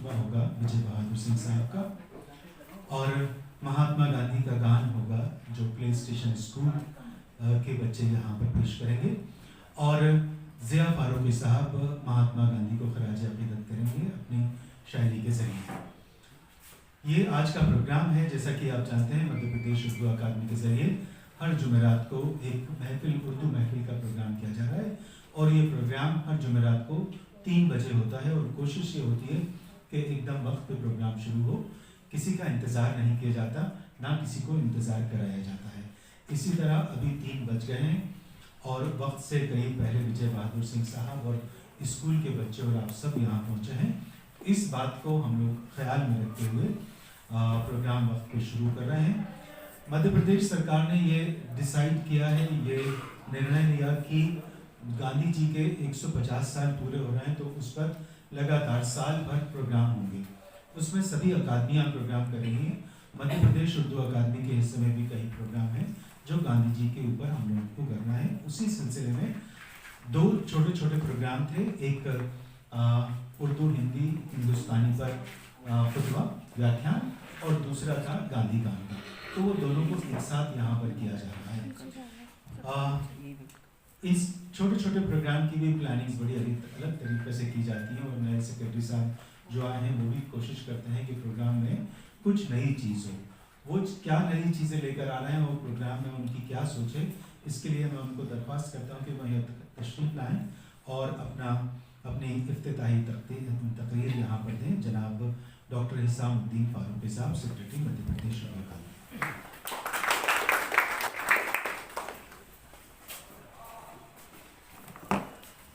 خطبہ ہوگا وجے بہادر سنگھ صاحب کا، اور مہاتما گاندھی کا گان ہوگا جو پلے اسٹیشن اسکول کے بچے یہاں پر پیش کریں گے، اور ضیاء فاروقی صاحب مہاتما گاندھی کو خراج عقیدت کریں گے اپنی شاعری کے ذریعے۔ یہ آج کا پروگرام ہے۔ جیسا کہ آپ جانتے ہیں مدھیہ پردیش اردو اکادمی کے ذریعے ہر جمعرات کو ایک محفل، اردو محفل کا پروگرام کیا جا رہا ہے، اور یہ پروگرام ہر جمعرات کو 3 بجے ہوتا ہے، اور کوشش یہ ہوتی ہے کہ ایک دم وقت پہ پروگرام شروع ہو، کسی کا انتظار نہیں کیا جاتا، نہ کسی کو انتظار کرایا جاتا ہے۔ اسی طرح ابھی 3 بج گئے ہیں اور وقت سے قریب پہلے وجے بہادر سنگھ صاحب اور اسکول کے بچے اور آپ سب یہاں پہنچے ہیں۔ اس بات کو ہم لوگ خیال میں رکھتے ہوئے پروگرام وقت پہ شروع کر رہے ہیں۔ مدھیہ پردیش سرکار نے یہ ڈیسائیڈ کیا ہے، یہ نرنے لیا کہ گاندھی جی کے 150 سال پورے ہو رہے ہیں، تو اس پر لگاتار سال بھر پروگرام ہوں گے۔ اس میں سبھی اکادمیاں پروگرام کر رہی ہیں۔ مدھیہ پردیش اردو اکادمی کے حصے میں بھی کئی پروگرام ہیں جو گاندھی جی کے اوپر ہم لوگوں کو کرنا ہے۔ اسی سلسلے میں 2 چھوٹے چھوٹے پروگرام تھے، ایک اردو ہندی ہندوستانی پر خطبہ ویاکھیان، اور دوسرا تھا گاندھی گان کا، تو وہ دونوں کو ایک ساتھ یہاں پر کیا جا رہا ہے۔ اس چھوٹے چھوٹے پروگرام کی بھی پلاننگز بڑی الگ طریقے سے کی جاتی ہیں، اور نئے سیکرٹری صاحب جو آئے ہیں وہ بھی کوشش کرتے ہیں کہ پروگرام میں کچھ نئی چیز ہو۔ وہ کیا نئی چیزیں لے کر آ رہے ہیں اور پروگرام میں ان کی کیا سوچ ہے، اس کے لیے میں ان کو درخواست کرتا ہوں کہ وہ یہ تشریف لائیں اور اپنی افتتاحی تقریر یہاں پر دیں۔ جناب ڈاکٹر حسام الدین فاروقی صاحب، سیکرٹری مدھیہ پردیش اردو اکادمی۔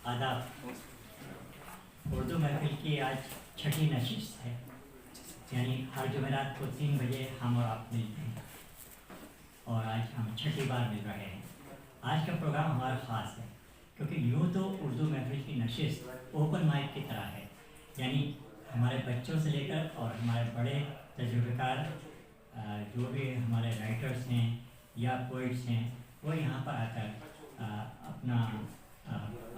آداب۔ اردو محفل کی آج 6ٹھی نشست ہے، یعنی ہر جمعرات کو 3 بجے ہم اور آپ ملتے ہیں، اور آج ہم 6ٹھی بار مل رہے ہیں۔ آج کا پروگرام ہمارا خاص ہے، کیونکہ یوں تو اردو محفل کی نشست اوپن مائک کی طرح ہے، یعنی ہمارے بچوں سے لے کر اور ہمارے بڑے تجربہ کار جو بھی ہمارے رائٹرز ہیں یا پوئٹس ہیں، وہ یہاں پر آ کر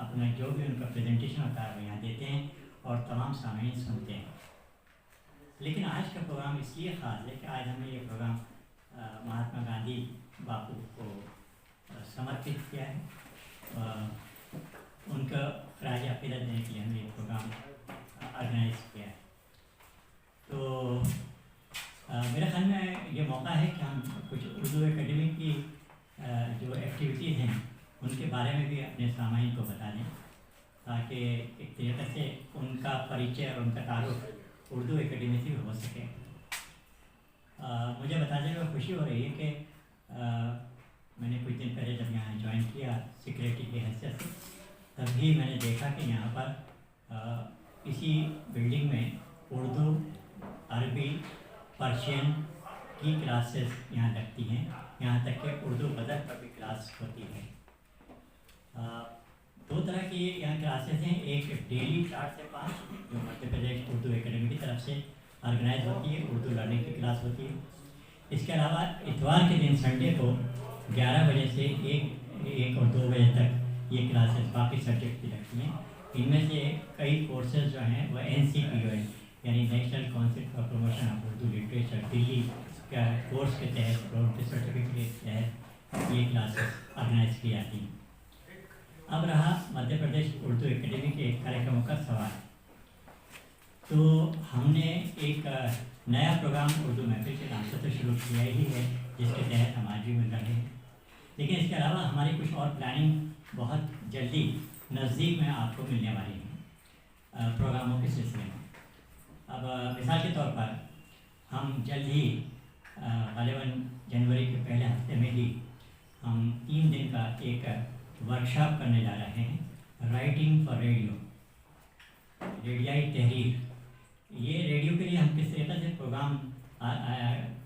اپنا جو بھی ان کا پریزنٹیشن ہوتا ہے وہ یہاں دیتے ہیں، اور تمام سامعین سنتے ہیں۔ لیکن آج کا پروگرام اس لیے خاص ہے کہ آج ہم نے یہ پروگرام مہاتما گاندھی باپو کو سمرپت کیا ہے، ان کا خراج عقیدت دینے کے لیے ہم نے یہ پروگرام آرگنائز کیا ہے۔ تو میرے خیال میں یہ موقع ہے کہ ہم کچھ اردو اکیڈمی کی جو ایکٹیویٹیز ہیں ان کے بارے میں بھی اپنے سامعین کو بتا دیں، تاکہ ایک طریقے سے ان کا پریچے اور ان کا تعارف اردو اکیڈمی سے ہو سکے۔ مجھے بتانے میں خوشی ہو رہی ہے کہ میں نے کچھ دن پہلے جب یہاں جوائن کیا سیکریٹری کی حیثیت سے، تب بھی میں نے دیکھا کہ یہاں پر اسی بلڈنگ میں اردو، عربی، پرشین کی کلاسز یہاں لگتی ہیں، یہاں تک کہ اردو غزل پر بھی کلاس ہوتی ہے۔ 2 طرح کی یہاں کلاسز ہیں، ایک ڈیلی 4 سے 5 جو مدھیہ پردیش اردو اکیڈمی کی طرف سے آرگنائز ہوتی ہے، اردو لرننگ کی کلاس ہوتی ہے۔ اس کے علاوہ اتوار کے دن سنڈے کو 11 بجے سے 1 اور 2 بجے تک یہ کلاسز باقی سبجیکٹ کی لگتی ہیں۔ ان میں سے کئی کورسز جو ہیں وہ NCPO ہے، یعنی national council for promotion of Urdu literature, Delhi کا کورس کے تحت اور ان کے سرٹیفکیٹ کے تحت یہ کلاسز آرگنائز کی جاتی ہیں۔ اب رہا مدھیہ پردیش اردو اکیڈمی کے کاریکرموں کا سوال، تو ہم نے ایک نیا پروگرام اردو محفل کے نام سے تو شروع کیا ہی ہے، جس کے تحت ہم آج بھی مل رہے ہیں، لیکن اس کے علاوہ ہماری کچھ اور پلاننگ بہت جلدی نزدیک میں آپ کو ملنے والی ہیں پروگراموں کے سلسلے میں۔ اب مثال کے طور پر ہم جلد ہی غالباً جنوری کے پہلے ہفتے میں ہی ہم 3 دن کا ایک ورکشاپ کرنے جا رہے ہیں، رائٹنگ فار ریڈیو، ریڈیائی تحریر۔ یہ ریڈیو کے لیے ہم کس طریقے سے پروگرام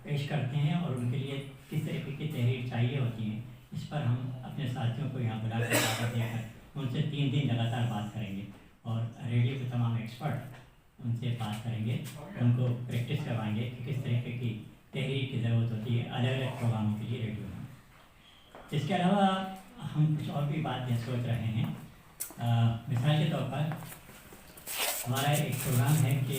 پیش کرتے ہیں اور ان کے لیے کس طریقے کی تحریر چاہیے ہوتی ہیں، اس پر ہم اپنے ساتھیوں کو یہاں بلا کر دعوت دے کر ان سے 3 دن لگاتار بات کریں گے، اور ریڈیو کے تمام ایکسپرٹ ان سے بات کریں گے، ان کو پریکٹس کروائیں گے کہ کس طریقے کی تحریر کی ضرورت ہوتی ہے الگ الگ پروگراموں کے لیے ریڈیو میں۔ اس کے علاوہ ہم کچھ اور بھی باتیں سوچ رہے ہیں۔ مثال کے طور پر ہمارا ایک پروگرام ہے کہ